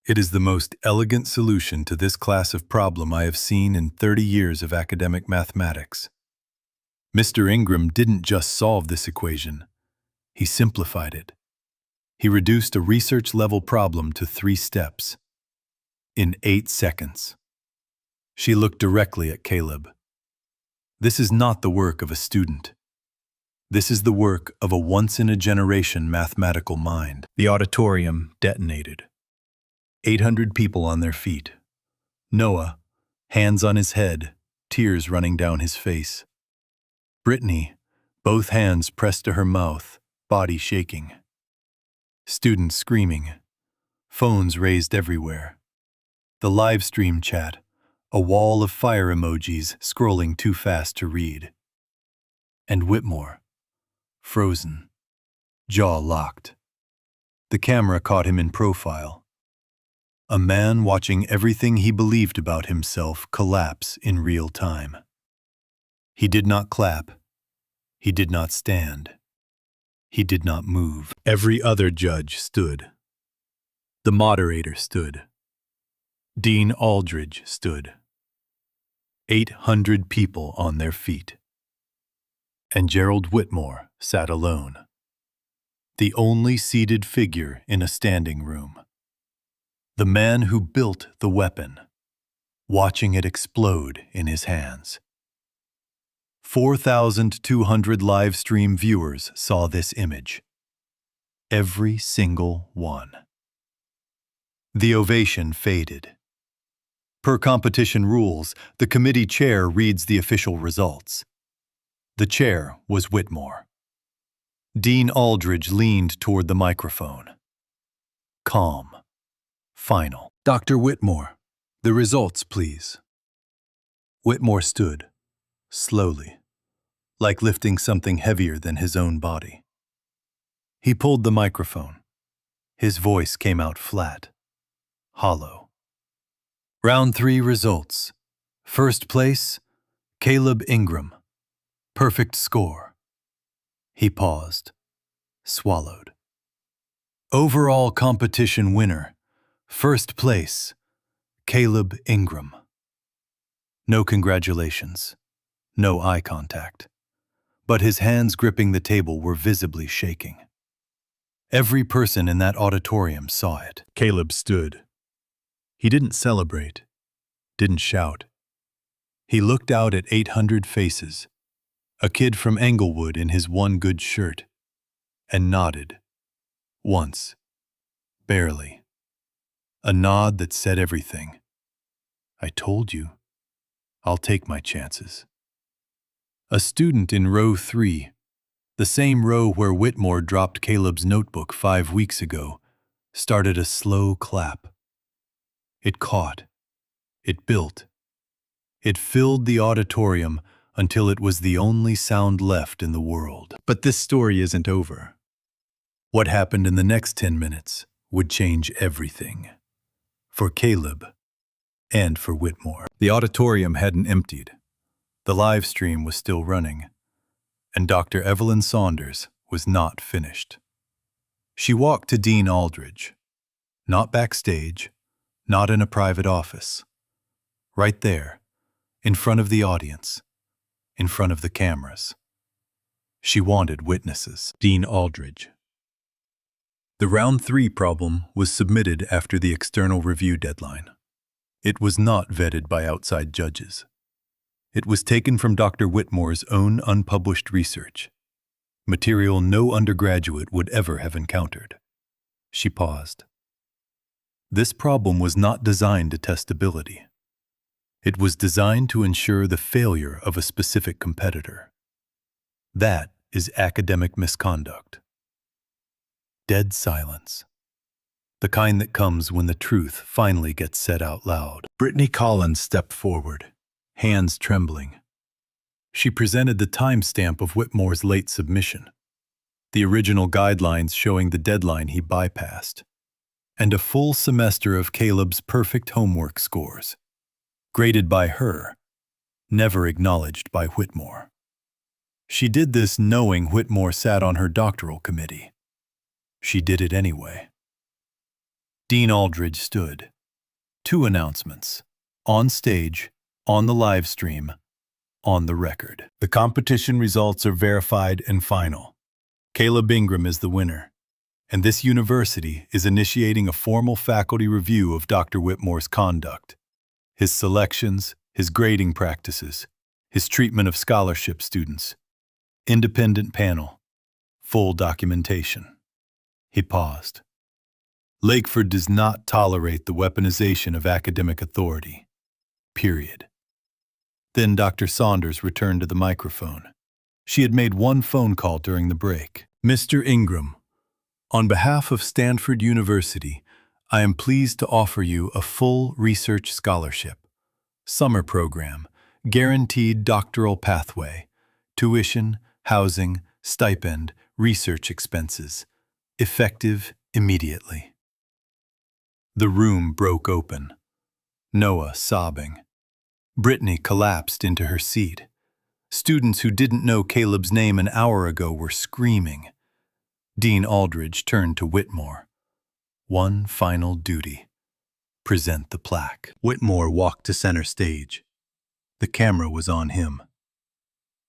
S1: it is the most elegant solution to this class of problem I have seen in 30 years of academic mathematics. Mr. Ingram didn't just solve this equation. He simplified it. He reduced a research-level problem to 3 steps. In 8 seconds. She looked directly at Caleb. This is not the work of a student. This is the work of a once-in-a-generation mathematical mind. The auditorium detonated. 800 people on their feet. Noah, hands on his head, tears running down his face. Brittany, both hands pressed to her mouth, body shaking. Students screaming. Phones raised everywhere. The live stream chat, a wall of fire emojis scrolling too fast to read. And Whitmore, frozen, jaw locked. The camera caught him in profile. A man watching everything he believed about himself collapse in real time. He did not clap. He did not stand. He did not move. Every other judge stood. The moderator stood. Dean Aldridge stood. 800 people on their feet. And Gerald Whitmore sat alone. The only seated figure in a standing room. The man who built the weapon, watching it explode in his hands. 4,200 live stream viewers saw this image. Every single one. The ovation faded. Per competition rules, the committee chair reads the official results. The chair was Whitmore. Dean Aldridge leaned toward the microphone. Calm. Final. "Dr. Whitmore, the results, please." Whitmore stood, slowly, like lifting something heavier than his own body. He pulled the microphone. His voice came out flat, hollow. Round 3 results. First place, Caleb Ingram. Perfect score. He paused, swallowed. Overall competition winner. First place, Caleb Ingram. No congratulations. No eye contact. But his hands gripping the table were visibly shaking. Every person in that auditorium saw it. Caleb stood. He didn't celebrate, didn't shout. He looked out at 800 faces, a kid from Englewood in his one good shirt, and nodded. Once. Barely. A nod that said everything. "I told you. I'll take my chances." A student in row 3, the same row where Whitmore dropped Caleb's notebook 5 weeks ago, started a slow clap. It caught. It built. It filled the auditorium until it was the only sound left in the world. But this story isn't over. What happened in the next 10 minutes would change everything. For Caleb and for Whitmore. The auditorium hadn't emptied. The live stream was still running. And Dr. Evelyn Saunders was not finished. She walked to Dean Aldridge. Not backstage. Not in a private office. Right there, in front of the audience, in front of the cameras. She wanted witnesses. Dean Aldridge. The round 3 problem was submitted after the external review deadline. It was not vetted by outside judges. It was taken from Dr. Whitmore's own unpublished research, material no undergraduate would ever have encountered. She paused. This problem was not designed to test ability. It was designed to ensure the failure of a specific competitor. That is academic misconduct. Dead silence. The kind that comes when the truth finally gets said out loud. Brittany Collins stepped forward, hands trembling. She presented the timestamp of Whitmore's late submission, the original guidelines showing the deadline he bypassed, and a full semester of Caleb's perfect homework scores, graded by her, never acknowledged by Whitmore. She did this knowing Whitmore sat on her doctoral committee. She did it anyway. Dean Aldridge stood. 2 announcements, on stage, on the live stream, on the record. The competition results are verified and final. Caleb Ingram is the winner, and this university is initiating a formal faculty review of Dr. Whitmore's conduct, his selections, his grading practices, his treatment of scholarship students. Independent panel, full documentation. He paused. Lakeford does not tolerate the weaponization of academic authority. Period. Then Dr. Saunders returned to the microphone. She had made one phone call during the break. Mr. Ingram, on behalf of Stanford University, I am pleased to offer you a full research scholarship, summer program, guaranteed doctoral pathway, tuition, housing, stipend, research expenses, effective immediately. The room broke open. Noah sobbing. Brittany collapsed into her seat. Students who didn't know Caleb's name an hour ago were screaming. Dean Aldridge turned to Whitmore. One final duty. Present the plaque. Whitmore walked to center stage. The camera was on him.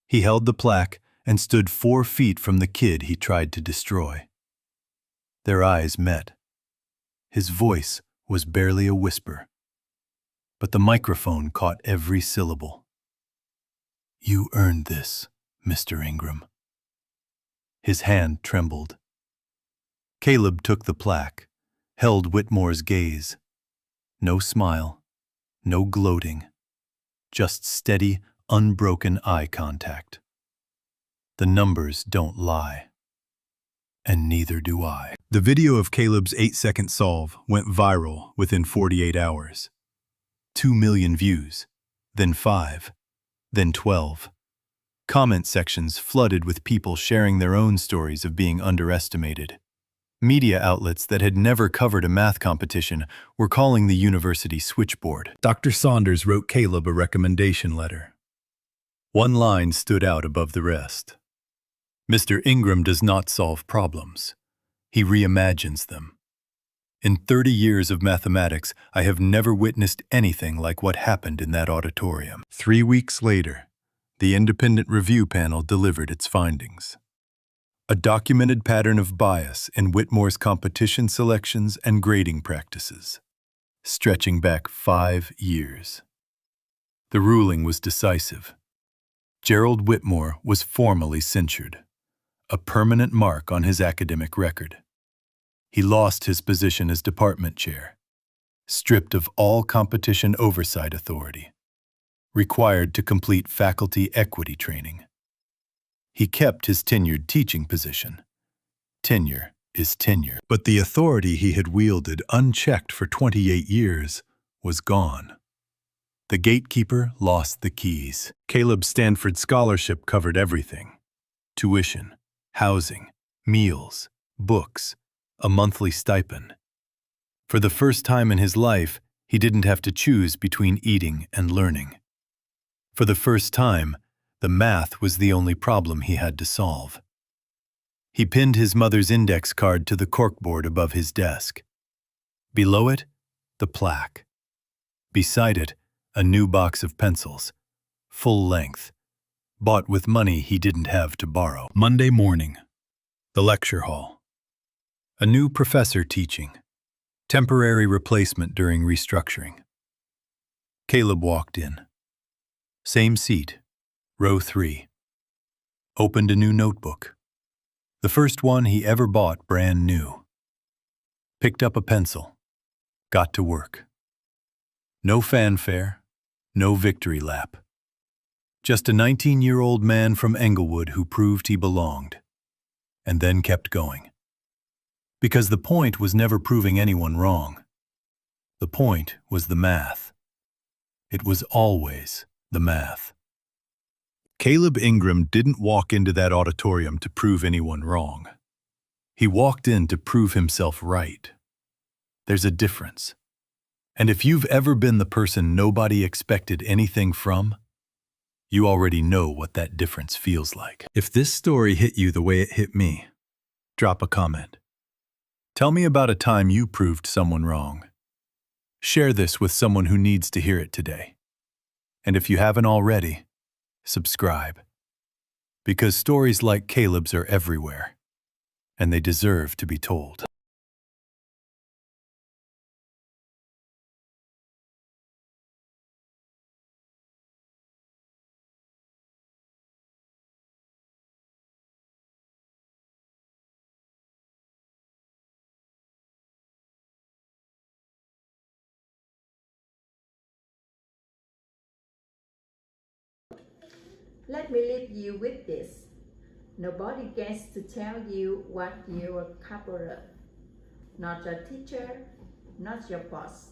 S1: He held the plaque and stood 4 feet from the kid he tried to destroy. Their eyes met. His voice was barely a whisper, but the microphone caught every syllable. You earned this, Mr. Ingram. His hand trembled. Caleb took the plaque, held Whitmore's gaze. No smile, no gloating, just steady, unbroken eye contact. The numbers don't lie. And neither do I. The video of Caleb's 8-second solve went viral within 48 hours. 2 million views, then 5, then 12. Comment sections flooded with people sharing their own stories of being underestimated. Media outlets that had never covered a math competition were calling the university switchboard. Dr. Saunders wrote Caleb a recommendation letter. One line stood out above the rest. Mr. Ingram does not solve problems. He reimagines them. In 30 years of mathematics, I have never witnessed anything like what happened in that auditorium. 3 weeks later, the independent review panel delivered its findings. A documented pattern of bias in Whitmore's competition selections and grading practices, stretching back 5 years. The ruling was decisive. Gerald Whitmore was formally censured, a permanent mark on his academic record. He lost his position as department chair, stripped of all competition oversight authority, required to complete faculty equity training. He kept his tenured teaching position. Tenure is tenure. But the authority he had wielded unchecked for 28 years was gone. The gatekeeper lost the keys. Caleb's Stanford scholarship covered everything: tuition, housing, meals, books, a monthly stipend. For the first time in his life, he didn't have to choose between eating and learning. For the first time, the math was the only problem he had to solve. He pinned his mother's index card to the corkboard above his desk. Below it, the plaque. Beside it, a new box of pencils, full length, bought with money he didn't have to borrow. Monday morning, the lecture hall. A new professor teaching, temporary replacement during restructuring. Caleb walked in. Same seat, row 3. Opened a new notebook. The first one he ever bought brand new. Picked up a pencil. Got to work. No fanfare, no victory lap. Just a 19-year-old man from Englewood who proved he belonged, and then kept going. Because the point was never proving anyone wrong. The point was the math. It was always the math. Caleb Ingram didn't walk into that auditorium to prove anyone wrong. He walked in to prove himself right. There's a difference. And if you've ever been the person nobody expected anything from, you already know what that difference feels like. If this story hit you the way it hit me, drop a comment. Tell me about a time you proved someone wrong. Share this with someone who needs to hear it today. And if you haven't already, subscribe. Because stories like Caleb's are everywhere, and they deserve to be told.
S3: Let me leave you with this. Nobody gets to tell you what you're capable of. Not your teacher, not your boss,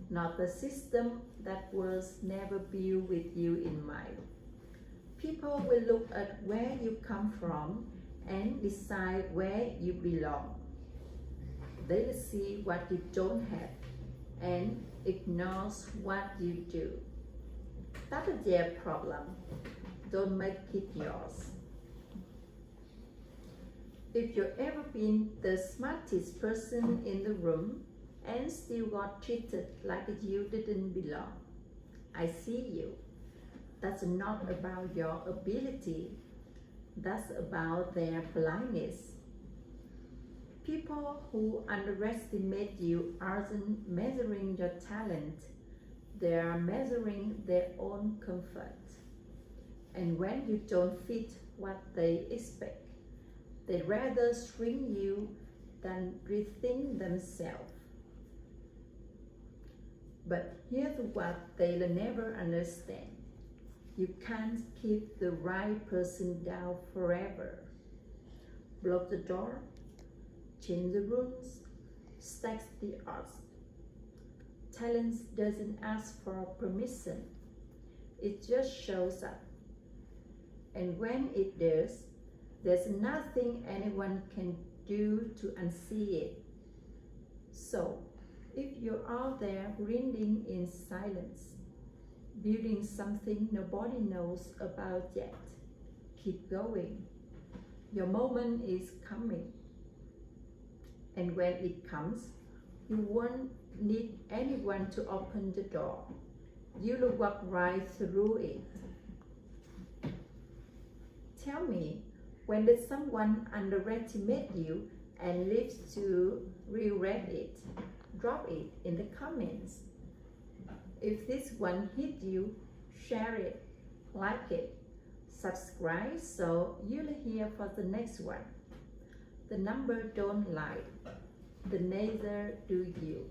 S3: not the system that was never built with you in mind. People will look at where you come from and decide where you belong. They will see what you don't have and ignores what you do. That is their problem. Don't make it yours. If you've ever been the smartest person in the room and still got treated like you didn't belong, I see you. That's not about your ability. That's about their blindness. People who underestimate you aren't measuring your talent. They are measuring their own comfort. And when you don't fit what they expect, they'd rather shrink you than rethink themselves. But here's what they'll never understand. You can't keep the right person down forever. Block the door, change the rooms, stack the odds. Talent doesn't ask for permission. It just shows up. And when it does, there's nothing anyone can do to unsee it. So, if you're out there grinding in silence, building something nobody knows about yet, keep going. Your moment is coming. And when it comes, you won't need anyone to open the door. You'll walk right through it. Tell me, when did someone underestimate you and live to regret it? Drop it in the comments. If this one hit you, share it, like it, subscribe so you'll hear for the next one. The number don't lie, the neither do you.